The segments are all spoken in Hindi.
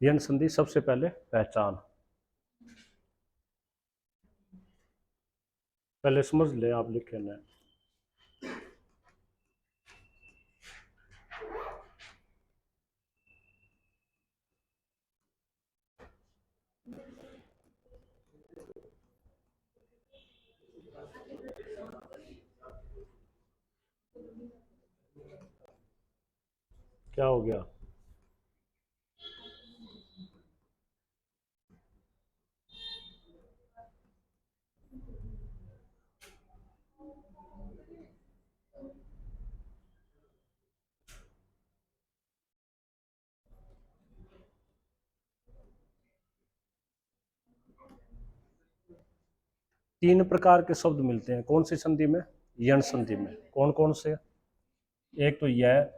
यण संधि सबसे पहले पहचान, पहले समझ ले आप लिखे ना। क्या हो गया? तीन प्रकार के शब्द मिलते हैं कौन सी संधि में? यण संधि में। कौन कौन से? एक तो यह,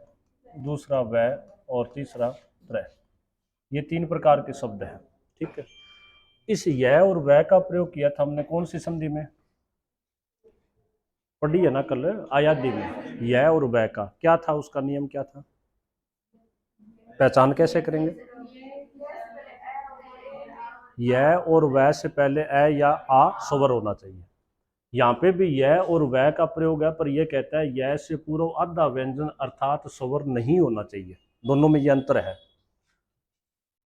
दूसरा वह और तीसरा त्रय। ये तीन प्रकार के शब्द हैं। ठीक है, इस यह और वह का प्रयोग किया था हमने कौन सी संधि में? पढ़ी है ना कल आयादी में। यह और वह का क्या था, उसका नियम क्या था? पहचान कैसे करेंगे? यह और वह से पहले अ या आ स्वर होना चाहिए। यहाँ पे भी यह और वह का प्रयोग है, पर यह कहता है यह से पूर्व आधा व्यंजन अर्थात स्वर नहीं होना चाहिए। दोनों में यह अंतर है।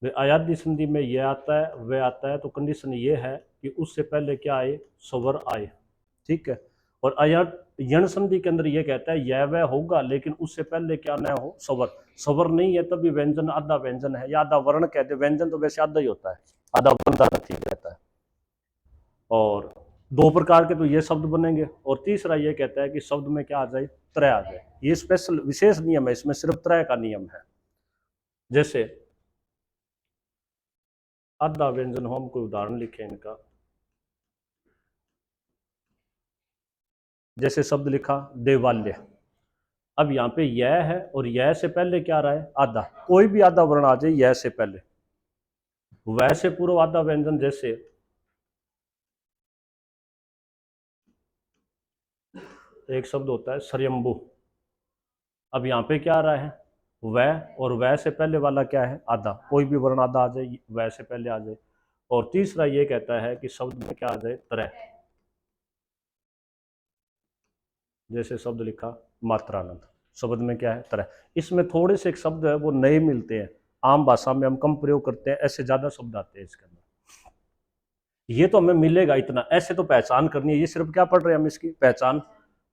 आयादी संधि में यह आता है वह आता है, तो कंडीशन ये है कि उससे पहले क्या आए? स्वर आए। ठीक है, और यण संधि के अंदर यह कहता है यह वह होगा लेकिन उससे पहले क्या ना हो? स्वर। स्वर नहीं है तभी व्यंजन आधा व्यंजन है या आधा वर्ण कहते हैं। व्यंजन तो वैसे आधा ही होता है, आधा वर्ण आधा ठीक रहता है। और दो प्रकार के तो ये शब्द बनेंगे, और तीसरा ये कहता है कि शब्द में क्या आ जाए? त्रय आ जाए। ये स्पेशल विशेष नियम है, इसमें सिर्फ त्रय का नियम है। जैसे आधा व्यंजन हो, हम कोई उदाहरण लिखे इनका। जैसे शब्द लिखा देवालय। अब यहाँ पे यह है और यह से पहले क्या आ रहा है? आधा। कोई भी आधा वर्ण आ जाए यह से पहले। वह से पूर्व आधा व्यंजन, जैसे एक शब्द होता है स्वयंभू। अब यहाँ पे क्या आ रहा है? वह, और वह से पहले वाला क्या है? आधा। कोई भी वर्ण आधा आ जाए, वह से पहले आ जाए। और तीसरा ये कहता है कि शब्द में क्या आ जाए? त्रय। जैसे शब्द लिखा मात्रानंद। शब्द में क्या है? त्रय। इसमें थोड़े से एक शब्द है वो नए मिलते हैं, आम भाषा में हम कम प्रयोग करते हैं, ऐसे ज्यादा शब्द आते हैं इसके अंदर। ये तो हमें मिलेगा इतना, ऐसे तो पहचान करनी है। ये सिर्फ क्या पढ़ रहे हैं हम? इसकी पहचान।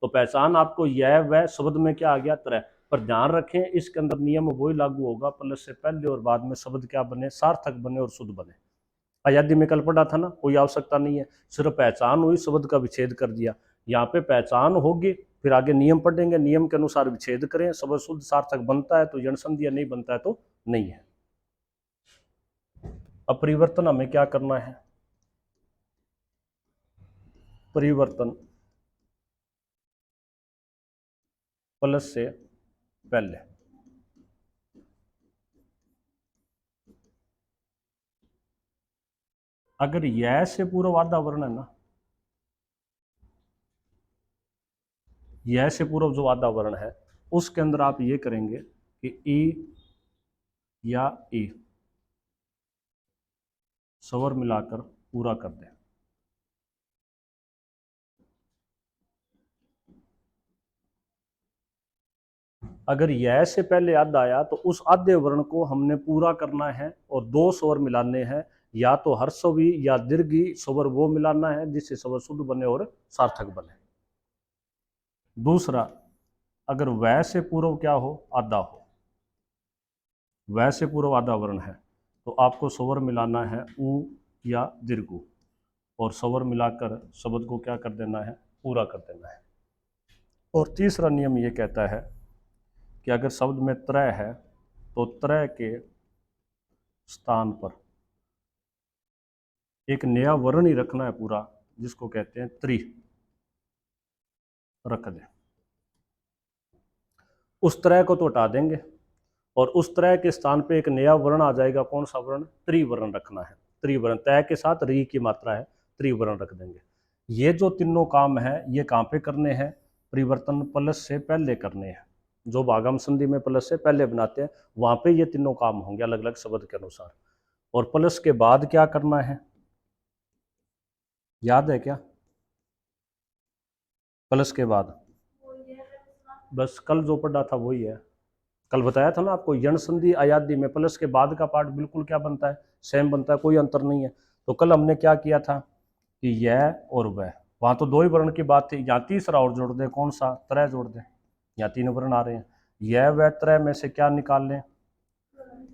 तो पहचान आपको यह वह शब्द में क्या आ गया? त्रय। पर ध्यान रखें इसके अंदर नियम वही लागू होगा, प्लस से पहले और बाद में शब्द क्या बने? सार्थक बने और शुद्ध बने। आयादी में कल पढ़ा था ना, कोई आवश्यकता नहीं है, सिर्फ पहचान हुई, शब्द का विच्छेद कर दिया। यहाँ पे पहचान होगी, फिर आगे नियम पढ़ेंगे, नियम के अनुसार विच्छेद करें, शब्द शुद्ध सार्थक बनता है तो यण संधि, नहीं बनता है तो नहीं है। अब परिवर्तन हमें क्या करना है? परिवर्तन प्लस से पहले। अगर यह से पूर्व आधा वर्ण है ना, यह से पूर्व जो आधा वर्ण है उसके अंदर आप ये करेंगे कि ई या ई स्वर मिलाकर पूरा कर दें। अगर यह से पहले आधा आया तो उस आधे वर्ण को हमने पूरा करना है और दो स्वर मिलाने हैं, या तो हर्षवी या दीर्घी स्वर वो मिलाना है जिससे स्वर शुद्ध बने और सार्थक बने। दूसरा, अगर वह से पूर्व क्या हो? आधा हो। वह से पूर्व आधा वर्ण है तो आपको स्वर मिलाना है ऊ या दीर्घु, और स्वर मिलाकर शब्द को क्या कर देना है? पूरा कर देना है। और तीसरा नियम ये कहता है कि अगर शब्द में त्रय है तो त्रय के स्थान पर एक नया वर्ण ही रखना है पूरा, जिसको कहते हैं त्रि, रख दें। उस त्रय को तो हटा देंगे और उस त्रय के स्थान पे एक नया वर्ण आ जाएगा। कौन सा वर्ण? त्रिवर्ण रखना है। त्रिवर्ण, तय के साथ री की मात्रा है, त्रिवर्ण रख देंगे। ये जो तीनों काम है ये कहाँ पे करने हैं? परिवर्तन प्लस से पहले करने हैं। जो भागम संधि में प्लस से पहले बनाते हैं वहां पे ये तीनों काम होंगे अलग अलग शब्द के अनुसार। और प्लस के बाद क्या करना है, याद है क्या? प्लस के बाद बस कल जो पढ़ा था वही है। कल बताया था ना आपको, यण संधि अयादि में प्लस के बाद का पार्ट बिल्कुल क्या बनता है, सेम बनता है, कोई अंतर नहीं है। तो कल हमने क्या किया था कि यह और वह, वहां तो दो ही वर्ण की बात थी, यहाँ तीसरा और जोड़ दे, कौन सा, त्रय जोड़ दे, यहाँ तीन वर्ण आ रहे हैं, यह वह त्रय में से क्या निकाल लें,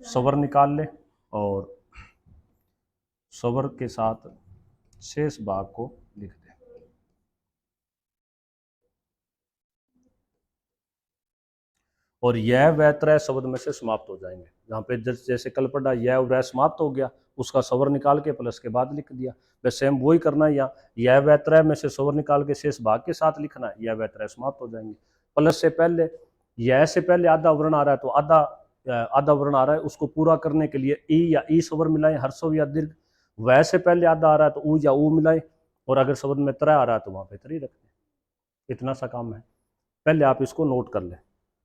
स्वर निकाल ले, और स्वर के साथ शेष भाग को लिख दे। और यह वह त्रय शब्द में से समाप्त हो जाएंगे। जहाँ पे जैसे कल पढ़ा यह वह समाप्त हो गया, उसका स्वर निकाल के प्लस के बाद लिख दिया, बस सेम वही करना है यहाँ, यह वह त्रय में से स्वर निकाल के शेष भाग के साथ लिखना है, यह वह त्रय समाप्त हो जाएंगे। प्लस से पहले, यह से पहले आधा वर्ण आ रहा है तो आधा वर्ण आ रहा है, उसको पूरा करने के लिए ई या ई स्वर मिलाएं, हर्षव या दीर्घ। वह से पहले आधा आ रहा है तो ऊ या ऊ मिलाएं, और अगर शब्द में त्रय आ रहा है तो वहां पे त्री रख दें। इतना सा काम है, पहले आप इसको नोट कर लें,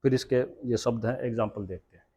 फिर इसके ये शब्द हैं, एग्जाम्पल देखते हैं।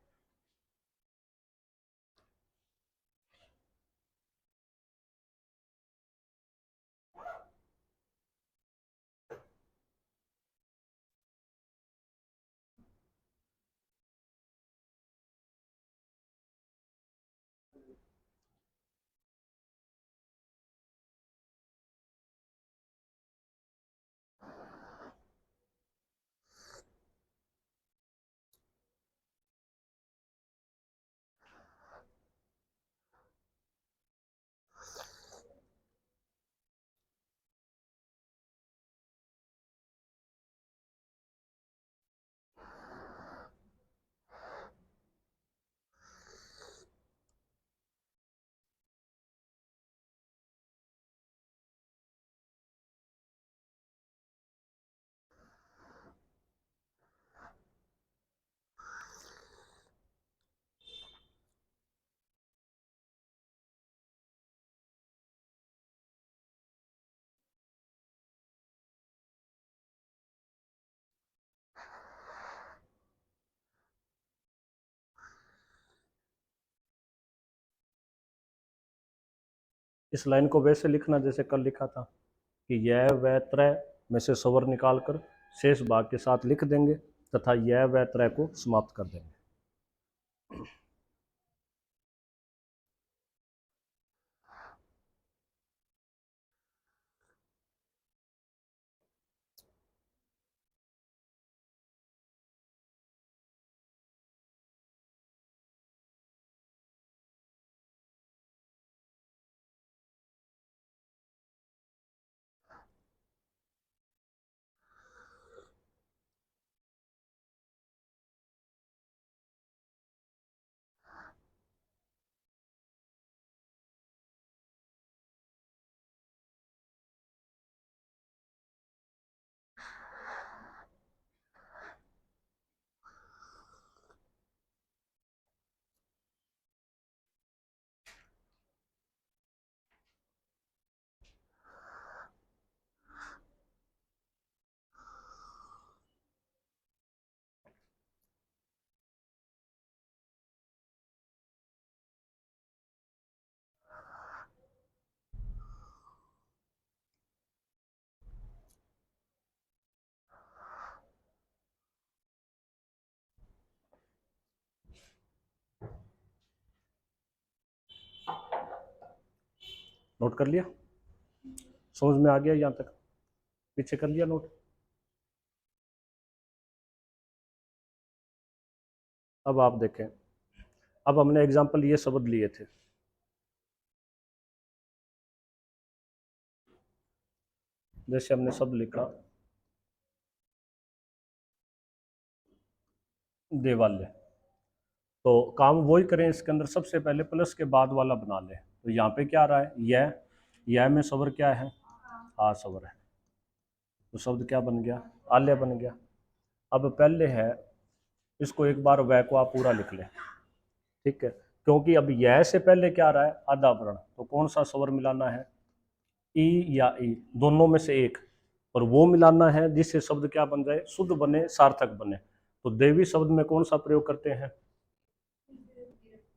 इस लाइन को वैसे लिखना जैसे कल लिखा था कि यह वह त्रय में से स्वर निकाल कर शेष भाग के साथ लिख देंगे तथा यह वह त्रय को समाप्त कर देंगे। नोट कर लिया, समझ में आ गया यहाँ तक, पीछे कर लिया नोट। अब आप देखें, अब हमने एग्जाम्पल ये शब्द लिए थे, जैसे हमने शब्द लिखा देवालय, तो काम वही करें, इसके अंदर सबसे पहले प्लस के बाद वाला बना लें। तो यहाँ पे क्या आ रहा है, यह में स्वर क्या है, आ स्वर है, तो शब्द क्या बन गया, आल्य बन गया। अब पहले है, इसको एक बार वह को आप पूरा लिख लें, ठीक है, क्योंकि अब यह से पहले क्या आ रहा है, आधा वर्ण, तो कौन सा स्वर मिलाना है, ई या ई, दोनों में से एक, और वो मिलाना है जिससे शब्द क्या बन जाए, शुद्ध बने, सार्थक बने। तो देवी शब्द में कौन सा प्रयोग करते हैं,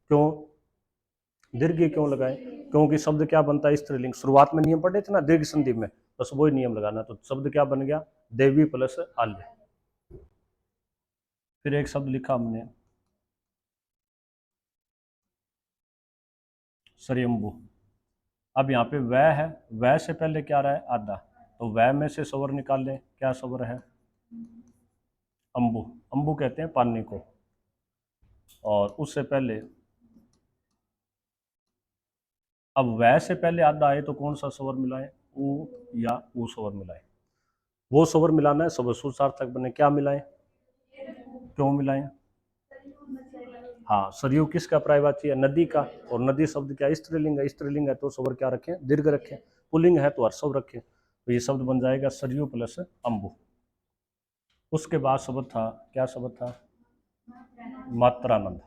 क्यों, दीर्घ क्यों लगाएं? क्योंकि शब्द क्या बनता है? स्त्रीलिंग। शुरुआत में नियम पढ़े थे ना दीर्घ संधि में, बस वही नियम लगाना। तो शब्द क्या बन गया? देवी प्लस आल्य। फिर एक शब्द लिखा हमने स्वयंभू। अब यहाँ पे वह है, वह से पहले क्या रहा है? आधा। तो वह में से स्वर निकाल लें। क्या स्वर है? अंबु। अंबु कहते हैं पानी को। और उससे पहले, अब वह से पहले आधा आए तो कौन सा स्वर मिलाएं? ऊ या ऊ स्वर मिलाएं। वो स्वर मिलाना है सब सार्थक बने। क्या मिलाएं? क्यों मिलाएं? हाँ, सरयू किसका पर्यायवाची है? नदी का। और नदी शब्द क्या? स्त्रीलिंग है। स्त्रीलिंग है तो स्वर क्या रखें? दीर्घ रखें। पुल्लिंग है तो हर्षव रखें। तो ये शब्द बन जाएगा सरयू प्लस अंबु। उसके बाद शब्द था, क्या शब्द था? मात्रानंद।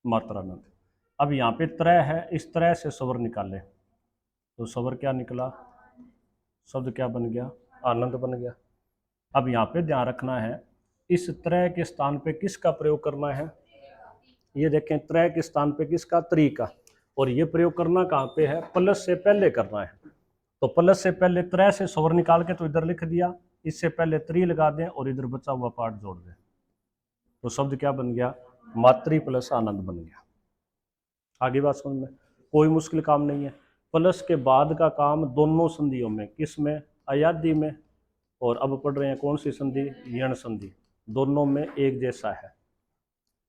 मात्रानंद। अब यहाँ पे त्रय है, इस त्रय से स्वर निकाले तो स्वर क्या निकला? शब्द क्या बन गया? आनंद बन गया। अब यहाँ पे ध्यान रखना है, इस त्रय के स्थान पे किसका प्रयोग करना है? ये देखें, त्रय के स्थान पे किसका? त्रि का। और ये प्रयोग करना कहाँ पे है? प्लस से पहले करना है। तो प्लस से पहले त्रय से स्वर निकाल के तो इधर लिख दिया, इससे पहले त्रि लगा दें और इधर बचा हुआ पार्ट जोड़ दें। तो शब्द क्या बन गया? मातृ प्लस आनंद बन गया। आगे बात समझ में? कोई मुश्किल काम नहीं है। प्लस के बाद का काम दोनों संधियों में, किस में? अयादि में। और अब पढ़ रहे हैं कौन सी संधि? यण संधि। दोनों में एक जैसा है।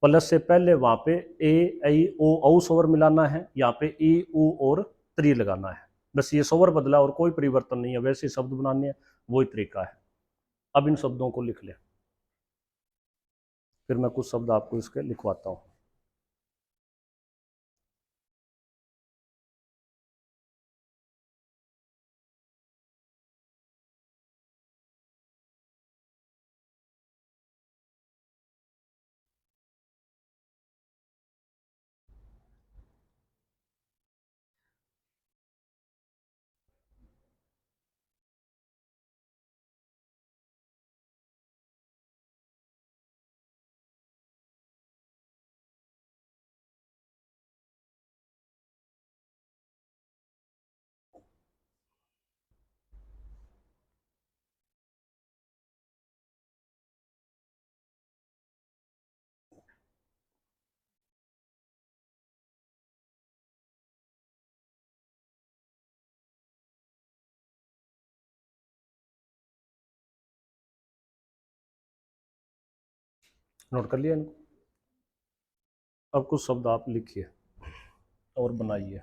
प्लस से पहले वहां पे ए ऐ ओ औ स्वर मिलाना है, यहाँ पे ई उ और त्रि लगाना है। बस ये स्वर बदला और कोई परिवर्तन नहीं है, वैसे शब्द बनाने हैं, वही तरीका है। अब इन शब्दों को लिख ले, फिर मैं कुछ शब्द आपको इसके लिखवाता हूँ। नोट कर लिया इनको? अब कुछ शब्द आप लिखिए और बनाइए।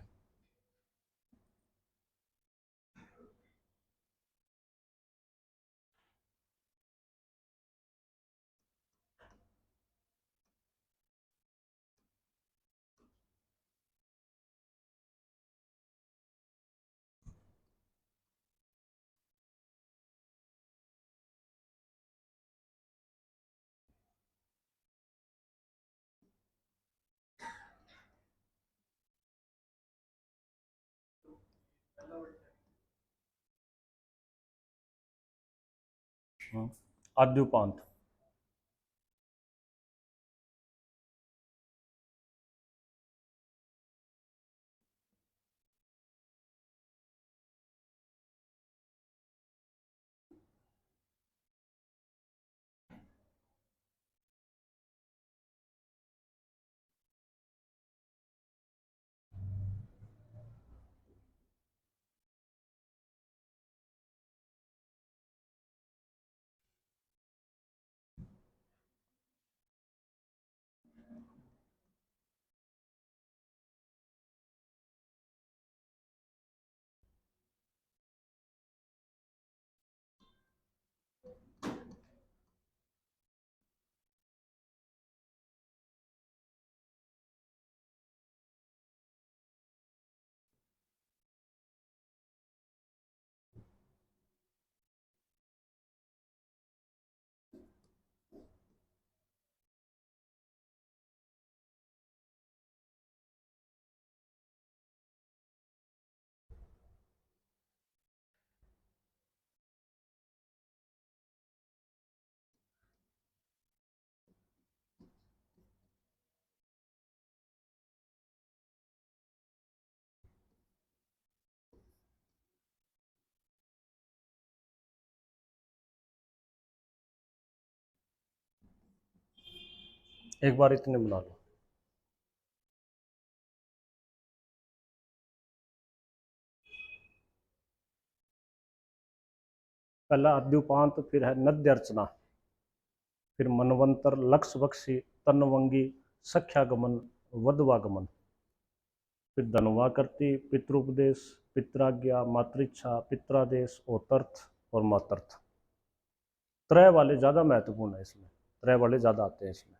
आद्युपांत। एक बार इतने बना लो। पहला अद्युपांत, फिर है नद्य अर्चना, फिर मनवंतर, लक्ष्य बक्षी, तन्वंगी, सख्यागमन, वधवागमन, फिर धनुवा करती, पितृपदेश, पित्राज्ञा, मातृच्छा, पित्रादेश, ओतर्थ और मातर्थ। त्रय वाले ज़्यादा महत्वपूर्ण है इसमें, त्रय वाले ज़्यादा आते हैं इसमें।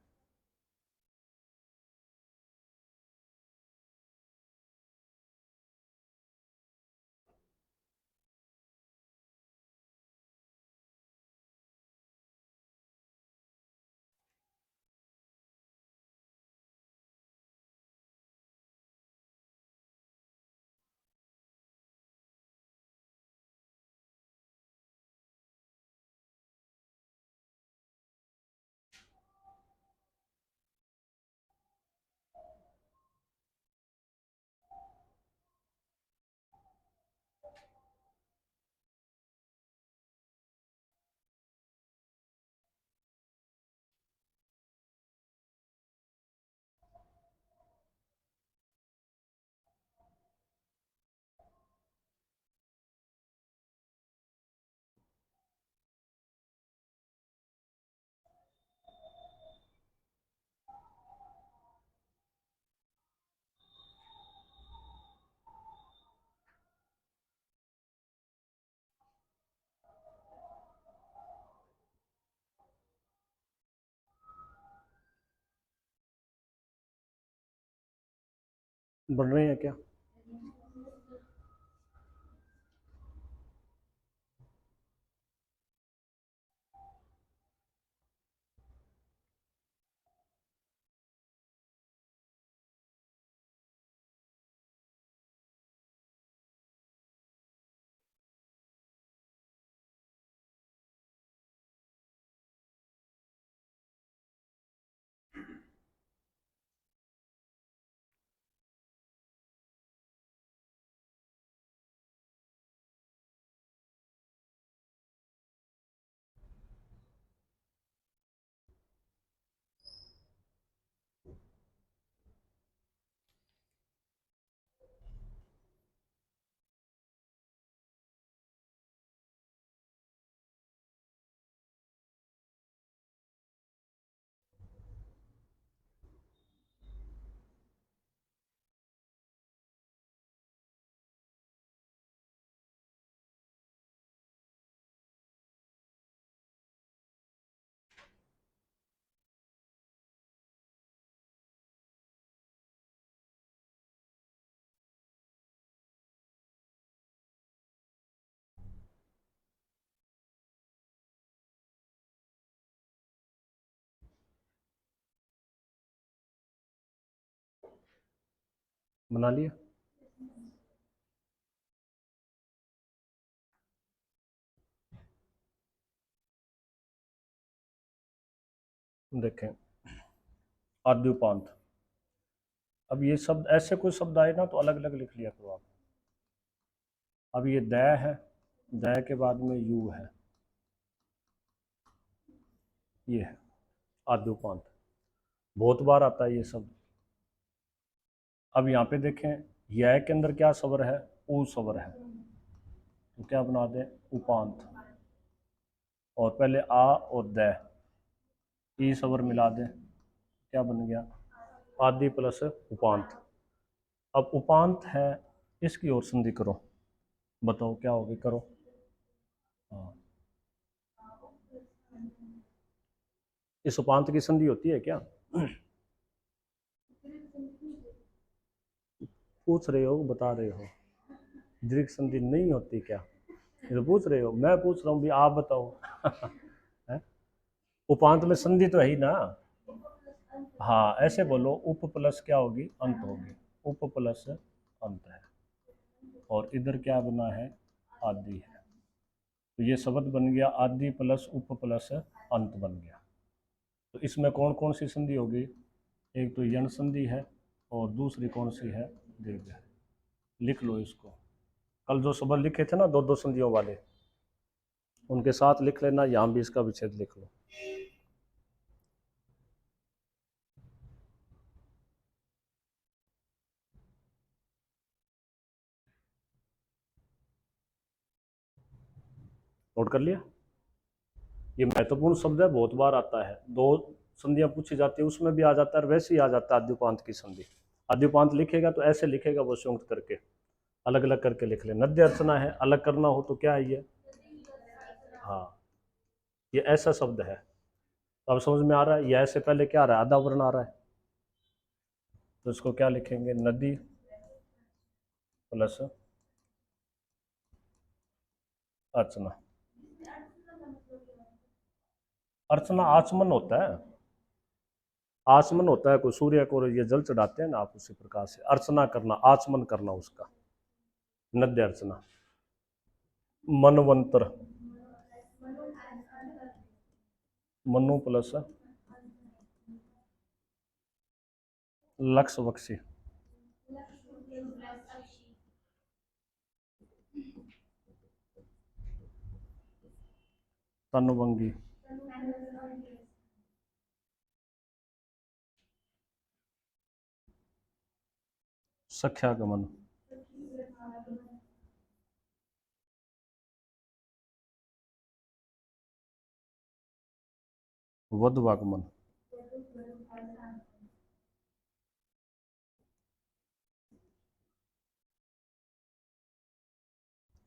बढ़ रहे हैं क्या? बना लिया? देखें, आद्युपांत। अब ये शब्द, ऐसे कोई शब्द आए ना तो अलग अलग लिख लिया करो आप। अब ये द है, द के बाद में यू है, ये है आद्युपांत, बहुत बार आता है ये शब्द। अब यहाँ पे देखें, यह के अंदर क्या स्वर है? ऊ स्वर है, तो क्या बना दें? उपांत। और पहले आ और द, ई स्वर मिला दें, क्या बन गया? आदि प्लस उपांत। अब उपांत है, इसकी ओर संधि करो, बताओ क्या होगी? करो। हाँ, इस उपांत की संधि होती है क्या? पूछ रहे हो, बता रहे हो? दीर्घ संधि नहीं होती क्या? ये तो पूछ रहे हो, मैं पूछ रहा हूँ भी, आप बताओ। है? उपांत में संधि तो है ही ना। हाँ, ऐसे बोलो, उप प्लस क्या होगी? अंत होगी, उप प्लस अंत है। और इधर क्या बना है? आदि है। तो ये शब्द बन गया आदि प्लस उप प्लस अंत बन गया। तो इसमें कौन कौन सी संधि होगी? एक तो यण संधि है, और दूसरी कौन सी है? दीर्घ है। लिख लो इसको। कल जो शब्द लिखे थे ना दो दो संधियों वाले, उनके साथ लिख लेना, यहाँ भी इसका विच्छेद लिख लो। नोट कर लिया। ये महत्वपूर्ण शब्द है, बहुत बार आता है, दो संधियां पूछी जाती है उसमें भी आ जाता है, और वैसे ही आ जाता है आद्योपांत की संधि। आद्योपांत लिखेगा तो ऐसे लिखेगा वो संयुक्त करके, अलग अलग करके लिख ले। नद्य अर्चना है, अलग करना हो तो क्या है ये, हाँ ये ऐसा शब्द है। तो अब समझ में आ रहा है, यह से पहले क्या आ रहा है, आधा वर्ण आ रहा है, तो इसको क्या लिखेंगे, नदी प्लस अर्चना। अर्चना आचमन होता है, आचमन होता है, कोई सूर्य को ये जल चढ़ाते हैं ना आप, उसी प्रकार से अर्चना करना, आचमन करना उसका, नद्य अर्चना। मनवंतर, मनु प्लस लक्ष बक्षी, तनवंगी, सख्यागमन, वधवागमन,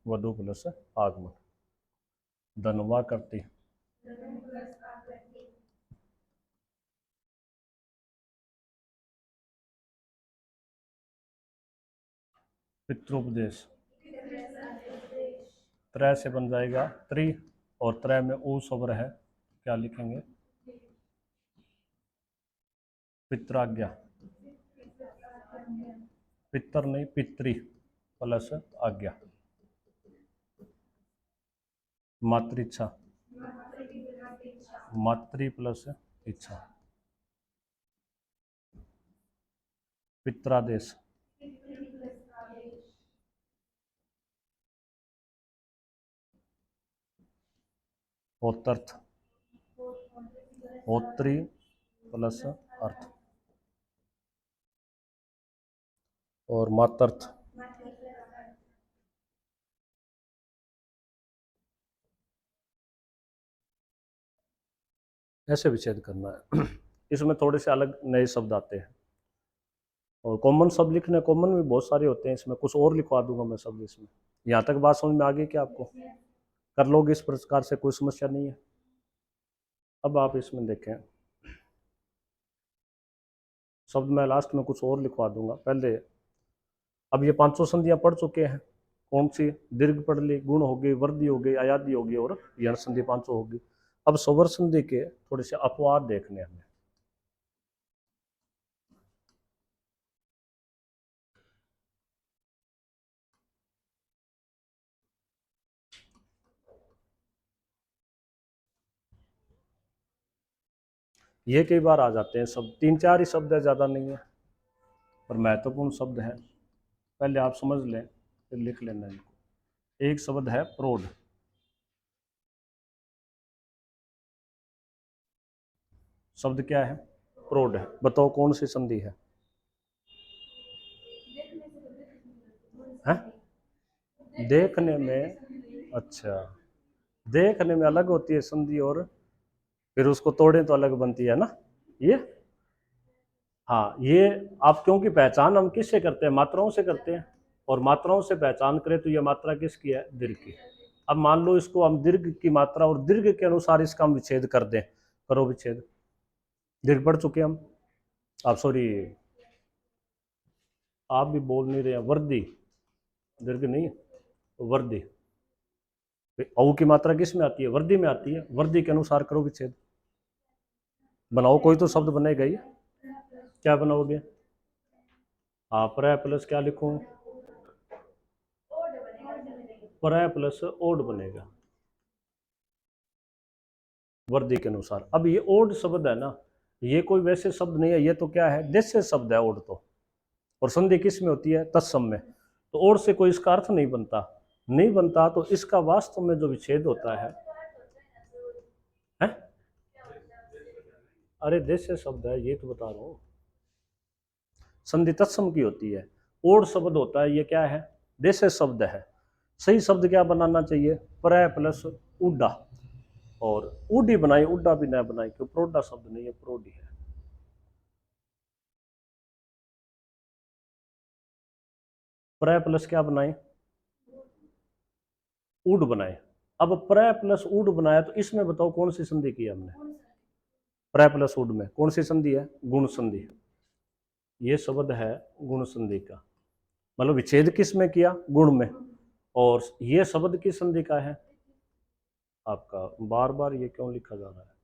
वधु प्लस आगमन, धनवा करती, पितृपदेश, त्रय से बन जाएगा त्रि, और त्रय में ऊ स्वर है, क्या लिखेंगे, पित्राज्ञा, पितर नहीं पितृ प्लस आज्ञा, मातृच्छा, मातृ प्लस इच्छा, पित्रादेश, होतर्थ, होत्री प्लस अर्थ, और मातर्थ, ऐसे विच्छेद करना है। इसमें थोड़े से अलग नए शब्द आते हैं, और कॉमन शब्द लिखने, कॉमन भी बहुत सारे होते हैं, इसमें कुछ और लिखवा दूंगा मैं शब्द इसमें। यहाँ तक बात समझ में आ गई क्या आपको, कर लोगे इस प्रकार से, कोई समस्या नहीं है। अब आप इसमें देखें, शब्द मैं लास्ट में कुछ और लिखवा दूंगा पहले। अब ये पांचों संधियां पढ़ चुके हैं, कौन सी, दीर्घ पढ़ ली, गुण हो गई, वर्दी हो गई, अयादी हो गई, और यण संधि पांचों होगी। अब स्वर संधि के थोड़े से अपवाद देखने हमें। ये कई बार आ जाते हैं शब्द, तीन चार ही शब्द है, ज़्यादा नहीं है, पर महत्वपूर्ण शब्द है, पहले आप समझ लें फिर लिख लेना इनको। एक शब्द है प्रौढ़, शब्द क्या है, प्रौढ़ है, बताओ कौन सी संधि है, हैं? देखने में, अच्छा, देखने में अलग होती है संधि, और फिर उसको तोड़े तो अलग बनती है ना ये। हाँ ये, आप क्योंकि पहचान हम किससे करते हैं, मात्राओं से करते हैं, और मात्राओं से पहचान करें तो ये मात्रा किसकी है, दीर्घ की। अब मान लो इसको हम दीर्घ की मात्रा और दीर्घ के अनुसार इसका हम विच्छेद कर दें, करो विच्छेद। दीर्घ पढ़ चुके हम, आप सॉरी, आप भी बोल नहीं रहे हैं, वर्दी, दीर्घ नहीं, वर्दी। औ की मात्रा किस में आती है, वर्दी में आती है, वर्दी के अनुसार करो विच्छेद। बनाओ, कोई तो शब्द बनेगा ही, क्या बनाओगे, हाँ पर प्लस क्या लिखूं, पर प्लस ओड बनेगा, वर्दी के अनुसार। अब ये ओड शब्द है ना, ये कोई वैसे शब्द नहीं है, ये तो क्या है, देश शब्द है ओड तो, और संधि किस में होती है, तत्सम में, तो ओड से कोई इसका अर्थ नहीं बनता, नहीं बनता, तो इसका वास्तव में जो विच्छेद होता है, है? अरे देश शब्द है, ये तो बता रहा हूँ, संधि तत्सम की होती है, ओड शब्द होता है, ये क्या है, देश शब्द है। सही शब्द क्या बनाना चाहिए, पर प्लस उड्डा, और उडी बनाई, उड्डा भी ना बनाई, क्यों, प्रोडा शब्द नहीं है, प्रोडी है। प्र प्लस क्या बनाए, उड बनाए। अब प्र प्लस उड बनाया तो इसमें बताओ कौन सी संधि की हमने, प्र प्लस उड में कौन सी संधि है, गुण संधि। ये शब्द है गुण संधि का, मतलब विच्छेद किस में किया, गुण में, और ये शब्द किस संधि का है आपका, बार बार ये क्यों लिखा जा रहा है,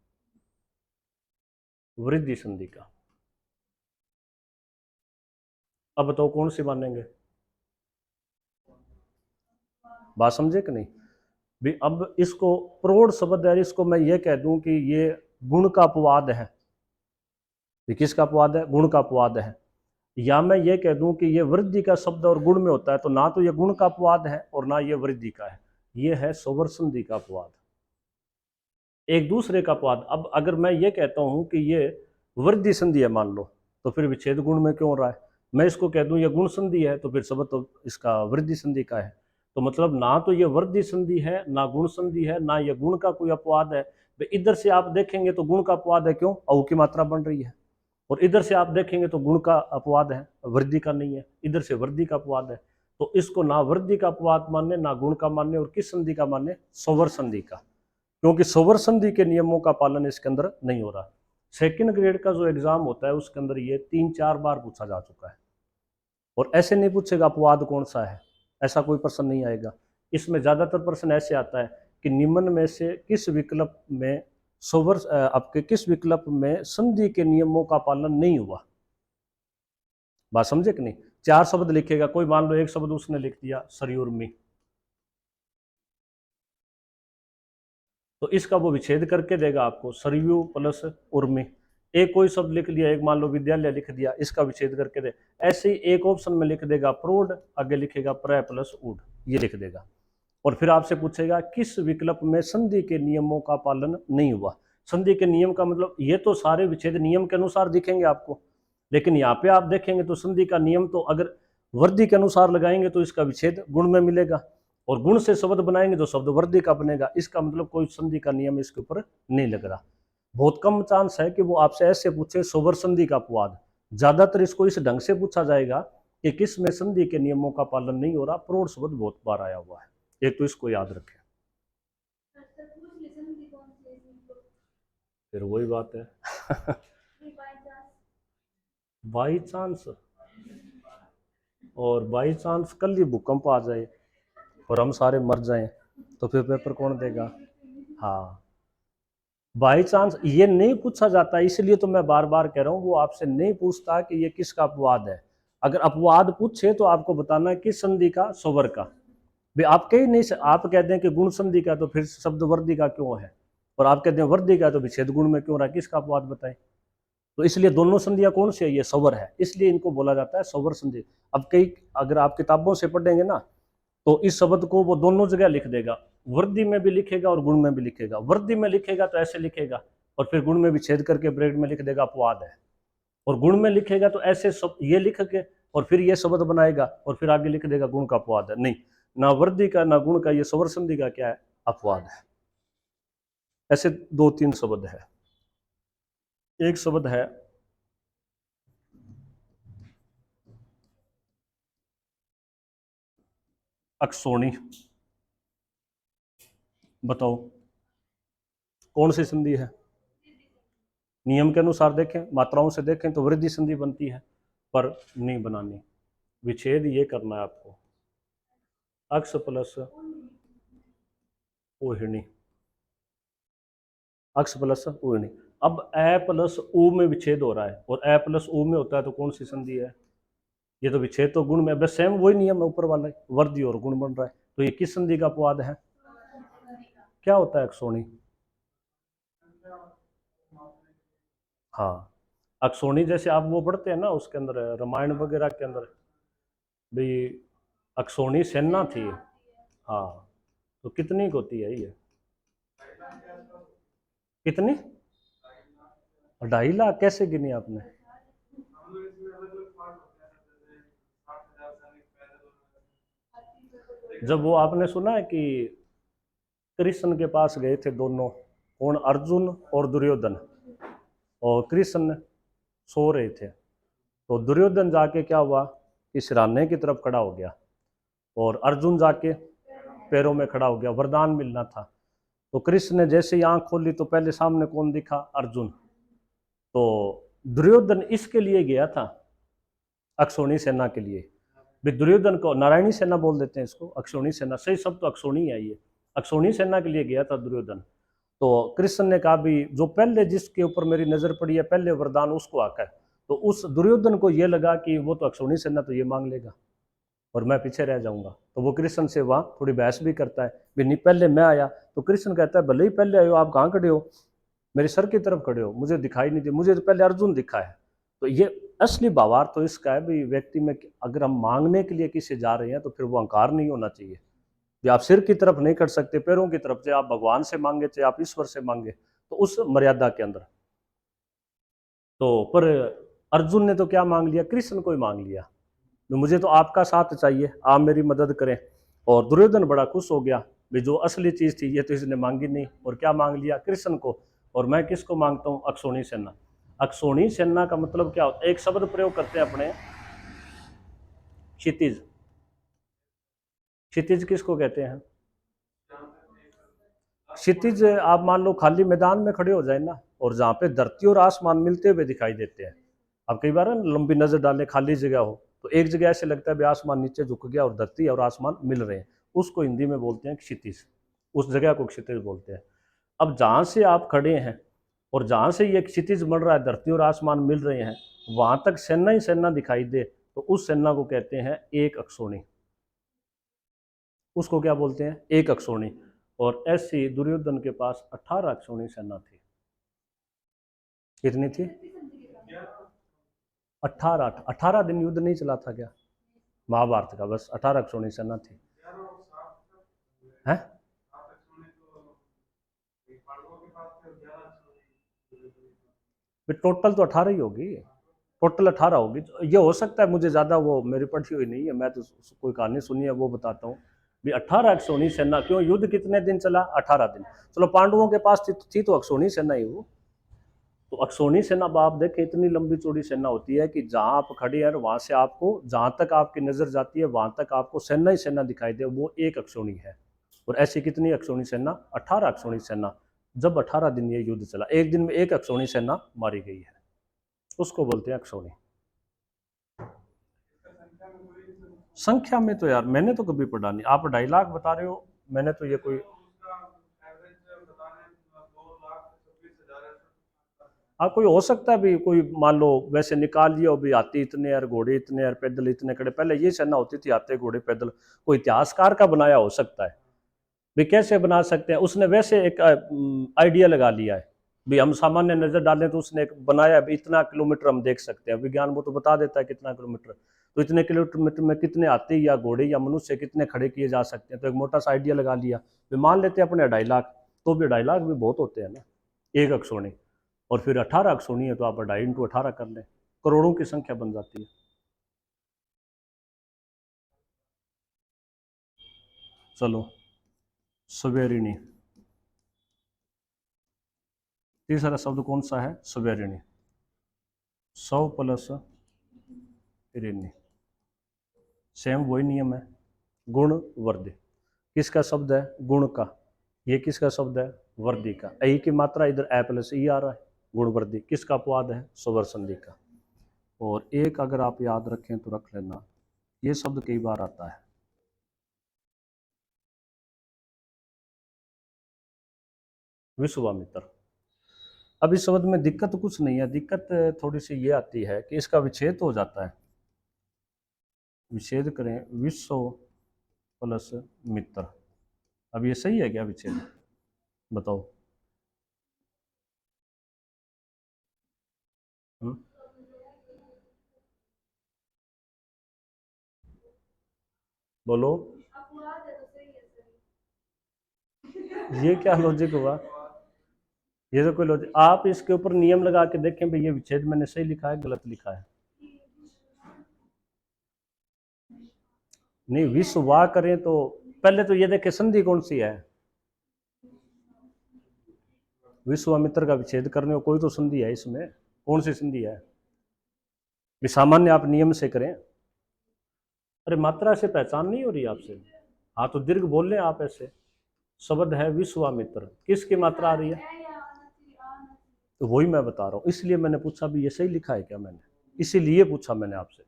वृद्धि संधि का। अब बताओ कौन सी मानेंगे, बात समझे कि नहीं भी। अब इसको प्रौढ़ शब्द है, इसको मैं ये कह दूं कि ये गुण का अपवाद है, ये किसका अपवाद है, गुण का अपवाद है। या मैं ये कह दूं कि ये वृद्धि का शब्द और गुण में होता है, तो ना तो ये गुण का अपवाद है और ना ये वृद्धि का है, ये है स्ववर संधि का अपवाद, एक दूसरे का अपवाद। अब अगर मैं ये कहता हूं कि ये वृद्धि संधि है मान लो, तो फिर विच्छेद गुण में क्यों हो रहा है। मैं इसको कह दूं ये गुण संधि है, तो फिर शब्द तो इसका वृद्धि संधि का है। तो मतलब ना तो ये वृद्धि संधि है, ना गुण संधि है, ना ये गुण का कोई अपवाद है। इधर से आप देखेंगे तो गुण का अपवाद है, क्यों, औ की मात्रा बन रही है, और इधर से आप देखेंगे तो गुण का अपवाद है, वृद्धि का नहीं है, इधर से वृद्धि का अपवाद है। तो इसको ना वृद्धि का अपवाद माने, ना गुण का माने, और किस संधि का माने, स्ववर संधि का, क्योंकि स्ववर संधि के नियमों का पालन इसके अंदर नहीं हो रहा। सेकंड ग्रेड का जो एग्जाम होता है उसके अंदर ये 3-4 बार पूछा जा चुका है, और ऐसे नहीं पूछेगा अपवाद कौन सा है, ऐसा कोई प्रश्न नहीं आएगा। इसमें ज्यादातर प्रश्न ऐसे आता है कि निम्न में से किस विकल्प में स्ववर आपके किस विकल्प में संधि के नियमों का पालन नहीं हुआ, बात समझे कि नहीं। 4 शब्द लिखेगा कोई, मान लो एक शब्द उसने लिख दिया सरयुर्मी, तो इसका वो विच्छेद करके देगा आपको, सरयू प्लस उर्मी। एक कोई शब्द लिख लिया, एक मान लो विद्यालय लिख दिया, इसका विच्छेद करके दे। ऐसे ही एक ऑप्शन में लिख देगा प्रौढ़, आगे लिखेगा प्र प्लस उड, ये लिख देगा। और फिर आपसे पूछेगा किस विकल्प में संधि के नियमों का पालन नहीं हुआ। संधि के नियम का मतलब ये तो सारे विच्छेद नियम के अनुसार दिखेंगे आपको, लेकिन यहाँ पे आप देखेंगे तो संधि का नियम तो अगर वृद्धि के अनुसार लगाएंगे तो इसका विच्छेद गुण में मिलेगा, और गुण से शब्द बनाएंगे तो शब्द वृद्धि का बनेगा। इसका मतलब कोई संधि का नियम इसके ऊपर नहीं लग रहा। बहुत कम चांस है कि वो आपसे ऐसे पूछे सोवर संधि का अपवाद, ज्यादातर इसको इस ढंग से पूछा जाएगा कि किस में संधि के नियमों का पालन नहीं हो रहा। प्रौढ़ शब्द बहुत बार आया हुआ है, एक तो इसको याद रखें। फिर वही बात है बाई चांस, और बाई चांस कल ही भूकंप आ जाए और हम सारे मर जाएं, तो फिर पेपर कौन देगा। हाँ, बाई चांस ये नहीं पूछा जाता, इसलिए तो मैं बार बार कह रहा हूँ वो आपसे नहीं पूछता कि ये किसका अपवाद है। अगर अपवाद पूछे तो आपको बताना है किस संधि का, सोवर का। भी आप कहीं नहीं, आप कहते हैं कि गुण संधि का, तो फिर शब्द वर्दी का क्यों है, और आप कहते हैं वर्दी का, तो विच्छेद गुण में क्यों रहा, किसका अपवाद बताएं। तो इसलिए दोनों संधियां कौन सी है, ये सोवर है, इसलिए इनको बोला जाता है सोवर संधि। अब कई अगर आप किताबों से पढ़ेंगे ना, तो इस शब्द को वो दोनों जगह लिख देगा, वृद्धि में भी लिखेगा और गुण में भी लिखेगा। वृद्धि में लिखेगा तो ऐसे लिखेगा, और फिर गुण में भी छेद करके ब्रैकेट में लिख देगा अपवाद है, और गुण में लिखेगा तो ऐसे सब ये लिख के और फिर ये शब्द बनाएगा और फिर आगे लिख देगा गुण का अपवाद है। नहीं, ना वृद्धि का ना गुण का, ये स्वर संधि का क्या है, अपवाद है। ऐसे 2-3 शब्द है। एक शब्द है अक्षोणी, बताओ कौन सी संधि है। नियम के अनुसार देखें, मात्राओं से देखें तो वृद्धि संधि बनती है, पर नहीं बनानी, विच्छेद ये करना है आपको, अक्ष प्लस ओहिणी, अक्ष प्लस ओहिणी। अब ए प्लस ओ में विच्छेद हो रहा है, और ए प्लस ओ में होता है तो कौन सी संधि है, ये तो विच्छेद तो गुण में, बस सेम वही नियम है ऊपर वाला, वर्दी और गुण बन रहा है, तो ये किस संधि का अपवाद है, क्या होता है अक्षोणी। हाँ, अक्षोणी जैसे आप वो पढ़ते हैं ना उसके अंदर, रामायण वगैरह के अंदर भी अक्षोणी सेना थी। हाँ, तो कितनी होती है ये, कितनी, 2.5 लाख कैसे गिनी आपने। जब वो आपने सुना है कि कृष्ण के पास गए थे दोनों, कौन, अर्जुन और दुर्योधन, और कृष्ण सो रहे थे। तो दुर्योधन जाके क्या हुआ कि सिरहाने की तरफ खड़ा हो गया, और अर्जुन जाके पैरों में खड़ा हो गया, वरदान मिलना था। तो कृष्ण ने जैसे ही आंख खोली तो पहले सामने कौन दिखा, अर्जुन। तो दुर्योधन इसके लिए गया था, अक्षौणी सेना के लिए। भी दुर्योधन को नारायणी सेना बोल देते हैं इसको, अक्षौणी सेना सही सब तो अक्षौणी है ये, अक्षौणी सेना के लिए गया था दुर्योधन। तो कृष्ण ने कहा भी जो पहले जिसके ऊपर मेरी नजर पड़ी है पहले वरदान उसको आकर। तो उस दुर्योधन को ये लगा कि वो तो अक्षौणी सेना तो ये मांग लेगा और मैं पीछे रह जाऊंगा, तो वो कृष्ण से वहां थोड़ी बहस भी करता है, भी नहीं पहले मैं आया। तो कृष्ण कहता है भले ही पहले आयो, आप कहाँ खड़े हो, मेरे सर की तरफ खड़े हो, मुझे दिखाई नहीं दे, मुझे तो पहले अर्जुन दिखा है। तो ये असली भावार्थ तो इसका है भी व्यक्ति में अगर हम मांगने के लिए किसी जा रहे हैं तो फिर वो अहंकार नहीं होना चाहिए। भी आप सिर की तरफ नहीं कर सकते, पैरों की तरफ, चाहे आप भगवान से मांगे चाहे आप ईश्वर से मांगे, तो उस मर्यादा के अंदर। तो पर अर्जुन ने तो क्या मांग लिया, कृष्ण को ही मांग लिया, मुझे तो आपका साथ चाहिए, आप मेरी मदद करें। और दुर्योधन बड़ा खुश हो गया, भी जो असली चीज थी ये तो इसने मांगी नहीं, और क्या मांग लिया, कृष्ण को। और मैं किसको मांगता हूँ, अक्षौणी सेना। अक्षौणी सेना का मतलब क्या होता है, एक शब्द प्रयोग करते हैं अपने, क्षितिज। क्षितिज किसको कहते हैं, क्षितिज आप मान लो खाली मैदान में खड़े हो जाए ना, और जहाँ पे धरती और आसमान मिलते हुए दिखाई देते हैं। अब कई बार लंबी नजर डालें, खाली जगह हो तो एक जगह ऐसे लगता है भी आसमान नीचे झुक गया और धरती और आसमान मिल रहे हैं, उसको हिंदी में बोलते हैं क्षितिज, उस जगह को क्षितिज बोलते हैं। अब जहाँ से आप खड़े हैं और जहाँ से ये क्षितिज मिल रहा है, धरती और आसमान मिल रहे हैं, वहां तक सेना ही सेना दिखाई दे तो उस सेना को कहते हैं एक अक्षौणी, उसको क्या बोलते हैं, एक अक्षौणी। और ऐसी दुर्योधन के पास 18 अक्षौणी सेना थी। कितनी थी, 18। 18 दिन युद्ध नहीं चला था क्या महाभारत का, बस 18 अक्षौणी सेना थी। है टोटल तो 18 ही होगी, टोटल 18 होगी। ये हो सकता है, मुझे ज्यादा वो मेरी पढ़ी हुई नहीं है, मैं तो कोई कहानी सुनी है वो बताता हूँ। भी 18 अक्षौणी सेना, क्यों, युद्ध कितने दिन चला, 18 दिन। चलो पांडवों के पास थी तो अक्षौणी सेना ही वो। तो अक्षौणी सेना आप देखें इतनी लंबी चौड़ी सेना होती है कि जहां आप खड़े हैं वहां से आपको जहां तक आपकी नजर जाती है वहां तक आपको सेना ही सेना दिखाई दे, वो एक अक्षौणी है। और ऐसी कितनी अक्षौणी सेना, 18 अक्षौणी सेना। जब 18 दिन ये युद्ध चला, एक दिन में एक अक्षौणी सेना मारी गई है, उसको बोलते हैं अक्षौणी। संख्या में तो यार मैंने तो कभी पढ़ा नहीं, आप 2.5 लाख बता रहे हो, मैंने तो ये कोई, हाँ कोई हो सकता है भी, कोई मान लो वैसे निकाल लिया हो भी, हाथी इतने और घोड़े इतने और पैदल इतने खड़े, पहले ये सेना होती थी हाथी घोड़े पैदल, कोई इतिहासकार का बनाया हो सकता है। भी कैसे बना सकते हैं, उसने वैसे एक आइडिया लगा लिया है, भी हम सामान्य नजर डालें तो उसने एक बनाया भी इतना किलोमीटर हम देख सकते हैं, विज्ञान वो तो बता देता है कितना किलोमीटर, तो इतने किलोमीटर में कितने हाथी या घोड़े या मनुष्य कितने खड़े किए जा सकते हैं, तो एक मोटा सा आइडिया लगा लिया। भी मान लेते हैं अपने 2.5 लाख, तो भी 2.5 लाख भी बहुत होते हैं ना एक अक्षौणी। और फिर 18 अक्षौणी है तो आप 2.5 × 18 कर लें, करोड़ों की संख्या बन जाती है। चलो, सवेरिणी, तीसरा शब्द कौन सा है, सवेरिणी, 100 प्लस ऋणी, सेम वही नियम है, गुण वर्धि। किसका शब्द है, गुण का, ये किसका शब्द है, वर्धि का, ऐ की मात्रा इधर ए प्लस ई आ रहा है, गुण वर्धि किसका अपवाद है, स्वर संधि का। और एक अगर आप याद रखें तो रख लेना, ये शब्द कई बार आता है, विश्वामित्र। अब इस शब्द में दिक्कत कुछ नहीं है, दिक्कत थोड़ी सी ये आती है कि इसका विच्छेद हो जाता है, विच्छेद करें, विश्व प्लस मित्र। अब ये सही है क्या विच्छेद, बताओ। हुँ? बोलो, ये क्या लॉजिक हुआ, ये तो कोई लॉजिक, आप इसके ऊपर नियम लगा के देखें भाई ये विच्छेद मैंने सही लिखा है गलत लिखा है। नहीं, विश्व वाह करें तो पहले तो ये देखें संधि कौन सी है, विश्वामित्र का विच्छेद करने को कोई तो संधि है इसमें, कौन सी संधि है? ये सामान्य आप नियम से करें। अरे मात्रा से पहचान नहीं हो रही आपसे? हाँ तो दीर्घ बोल लें आप ऐसे। शब्द है विश्वामित्र, किसकी मात्रा आ रही है? तो वही मैं बता रहा हूँ, इसलिए मैंने पूछा भी ये सही लिखा है क्या, मैंने इसीलिए पूछा मैंने आपसे।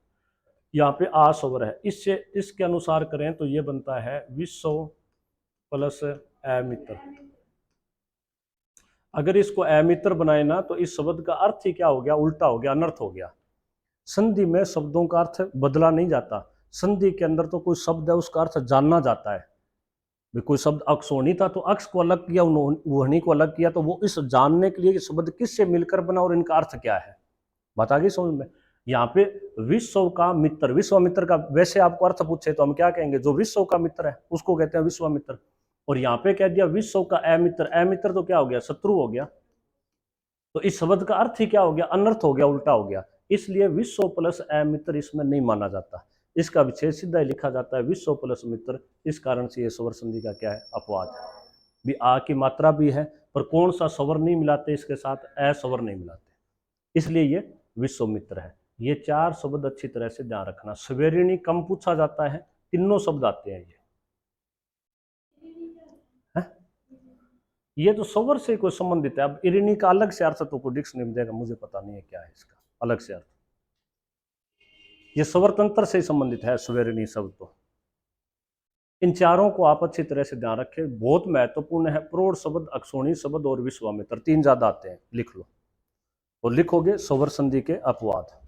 यहाँ पे आ स्वर है, इससे इसके अनुसार करें तो ये बनता है विश्व प्लस अमित्र। अगर इसको अमित्र बनाए ना तो इस शब्द का अर्थ ही क्या हो गया, उल्टा हो गया, अनर्थ हो गया। संधि में शब्दों का अर्थ बदला नहीं जाता, संधि के अंदर तो कोई शब्द है उसका अर्थ जानना जाता है। भी कोई शब्द अक्षोणी था तो अक्ष को अलग किया, वहनी को अलग किया, तो वो इस जानने के लिए कि शब्द किससे मिलकर बना और इनका अर्थ क्या है। बता गई समझ में? यहाँ पे विश्व का मित्र, विश्वामित्र का वैसे आपको अर्थ पूछे तो हम क्या कहेंगे, जो विश्व का मित्र है उसको कहते हैं विश्वामित्र। और यहाँ पे कह दिया विश्व का अमित्र, अमित्र तो क्या हो गया, शत्रु हो गया। तो इस शब्द का अर्थ ही क्या हो गया, अनर्थ हो गया, उल्टा हो गया। इसलिए विश्व प्लस अमित्र इसमें नहीं माना जाता, इसका विच्छेद सीधा ही लिखा जाता है विश्व प्लस मित्र। इस कारण से ये स्वर संधि का क्या है, अपवाद है। भी आ की मात्रा भी है, पर कौन सा स्वर नहीं मिलाते इसके साथ, अ स्वर नहीं मिलाते, इसलिए ये विश्वमित्र है। ये चार शब्द अच्छी तरह से ध्यान रखना। स्वेरिणी कम पूछा जाता है, तीनों शब्द आते हैं ये है? ये तो स्वर से कोई संबंधित है। अब इरिणी का अलग से अर्थ तो कोई डिक्शनरी में देगा, मुझे पता नहीं है क्या है इसका अलग से अर्थ। ये स्वर तंत्र से संबंधित है स्वेरिणी शब्द तो। इन चारों को आप अच्छी तरह से ध्यान रखें, बहुत महत्वपूर्ण है। प्रौढ़ शब्द, अक्षोणी शब्द और विश्वामित्र, तीन ज्यादा आते हैं, लिख लो। और लिखोगे स्वर संधि के अपवाद।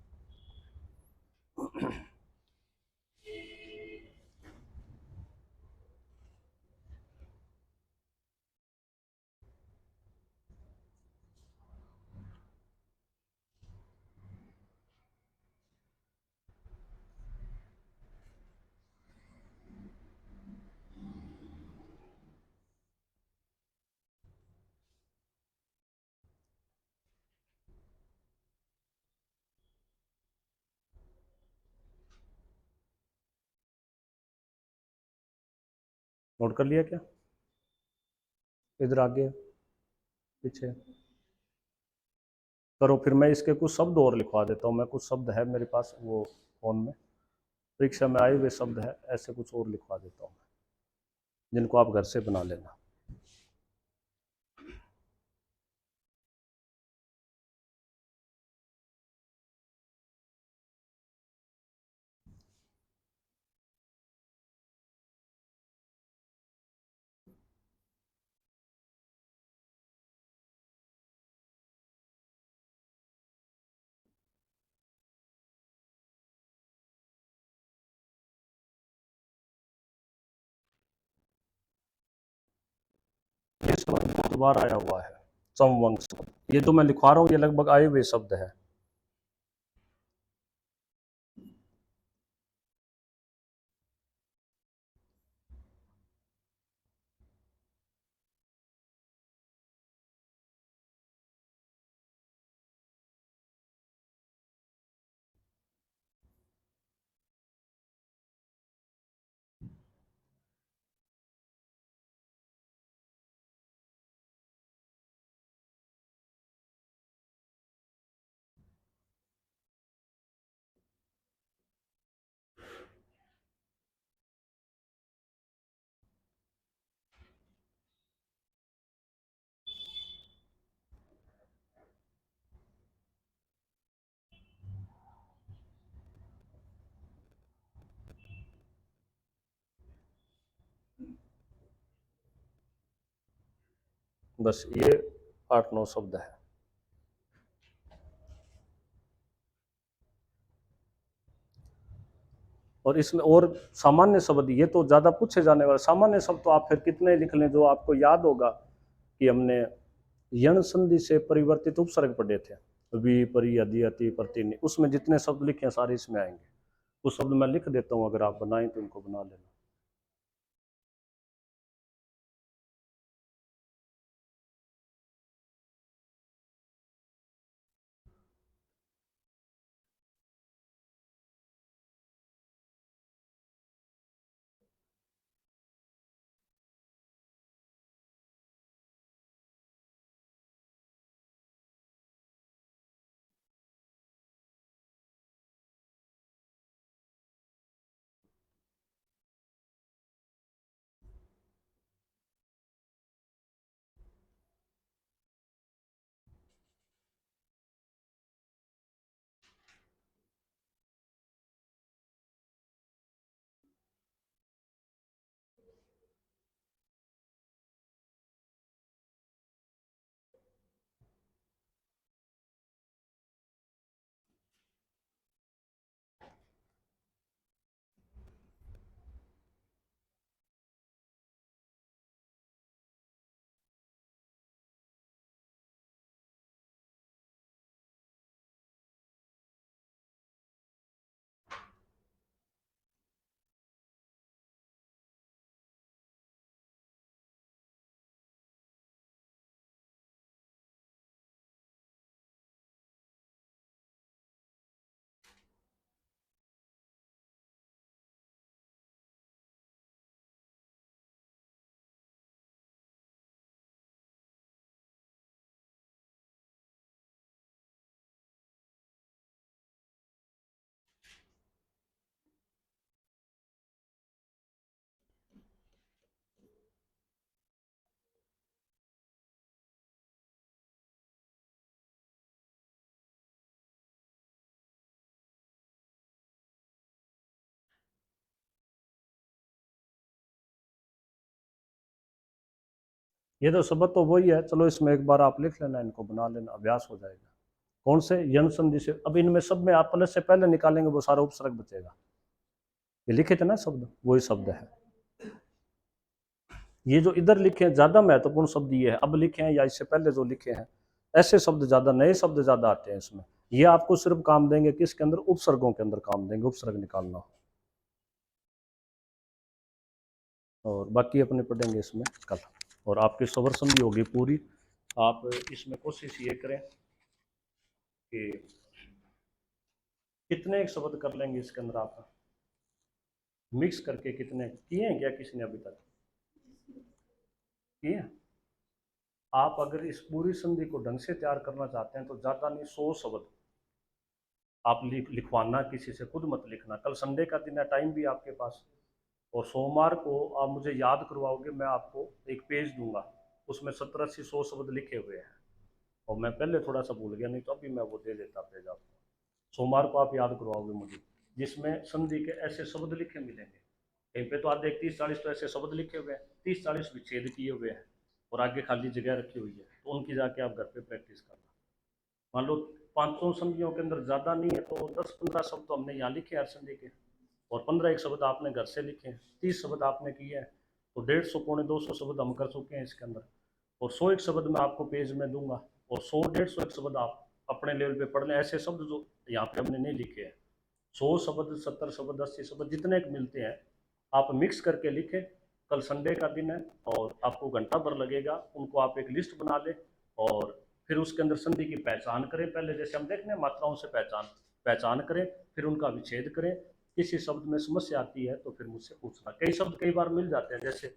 नोट कर लिया क्या? इधर आगे पीछे करो, फिर मैं इसके कुछ शब्द और लिखवा देता हूँ। मैं कुछ शब्द है मेरे पास वो फोन में, परीक्षा में आए हुए शब्द है, ऐसे कुछ और लिखवा देता हूँ जिनको आप घर से बना लेना। ये शब्द बहुत बार आया हुआ है, समवंश शब्द। ये जो मैं लिखवा रहा हूँ ये लगभग आए हुए शब्द है। बस ये 8-9 शब्द है। और इसमें और सामान्य शब्द, ये तो ज्यादा पूछे जाने वाले सामान्य शब्द तो आप फिर कितने लिख लें। जो आपको याद होगा कि हमने यण संधि से परिवर्तित उपसर्ग पढ़े थे, वि परि अधि अति प्रतिनि, उसमें जितने शब्द लिखे हैं सारे इसमें आएंगे। कुछ शब्द मैं लिख देता हूँ, अगर आप बनाएं तो उनको बना लेना। ये तो शब्द तो वही है, चलो इसमें एक बार आप लिख लेना, इनको बना लेना, अभ्यास हो जाएगा। कौन से? यण संधि से। अब इनमें सब में आप प्लस से पहले निकालेंगे वो सारा उपसर्ग बचेगा। ये लिखे थे ना शब्द, वही शब्द है। ये जो इधर लिखे हैं ज्यादा महत्वपूर्ण शब्द ये है, अब लिखे हैं या इससे पहले जो लिखे हैं, ऐसे शब्द ज्यादा, नए शब्द ज्यादा आते हैं इसमें। ये आपको सिर्फ काम देंगे किसके अंदर? उपसर्गों के अंदर काम देंगे, उपसर्ग निकालना। और बाकी अपने पढ़ेंगे इसमें कल। और आपकी स्वर संधि होगी पूरी। आप इसमें कोशिश ये करें कि कितने एक शब्द कर लेंगे इसके अंदर आप मिक्स करके। कितने किए हैं क्या किसी ने अभी तक? किए हैं? आप अगर इस पूरी संधि को ढंग से तैयार करना चाहते हैं तो ज़्यादा नहीं 100 शब्द आप लिखवाना, किसी से खुद मत लिखना। कल संडे का दिन है, टाइम भी आपके पास, और सोमवार को आप मुझे याद करवाओगे, मैं आपको एक पेज दूंगा, उसमें 70-80-100 शब्द लिखे हुए हैं। और मैं पहले थोड़ा सा भूल गया, नहीं तो अभी मैं वो दे देता पेज आपको। सोमवार को आप याद करवाओगे मुझे, जिसमें संधि के ऐसे शब्द लिखे मिलेंगे। कहीं पे तो आधे 30-40 तो ऐसे शब्द लिखे हुए हैं, 30-40 विच्छेद किए हुए हैं, और आगे खाली जगह रखी हुई है, तो उनकी जाके आप घर पे प्रैक्टिस करना। मान लो 500 संधियों के अंदर ज़्यादा नहीं है तो 10-15 शब्द तो हमने यहाँ लिखे हर संधि के, और 15 एक शब्द आपने घर से लिखे हैं, 30 शब्द आपने किए हैं, तो 150-200 शब्द हम कर चुके हैं इसके अंदर। और 100 एक शब्द मैं आपको पेज में दूंगा, और 100-150 एक शब्द आप अपने लेवल पे पढ़ लें। ऐसे शब्द जो यहाँ पे हमने नहीं लिखे हैं, 100 शब्द, 70 शब्द, 80 शब्द, जितने मिलते हैं आप मिक्स करके लिखें। कल संडे का दिन है और आपको घंटा भर लगेगा, उनको आप एक लिस्ट बना लें, और फिर उसके अंदर संधि की पहचान करें। पहले जैसे हम देखने मात्राओं से पहचान पहचान करें, फिर उनका विच्छेद करें। किसी शब्द में समस्या आती है तो फिर मुझसे पूछना। कई शब्द कई बार मिल जाते हैं, जैसे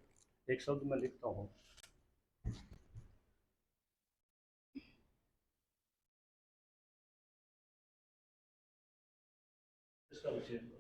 एक शब्द मैं लिखता हूँ, इसका विच्छेद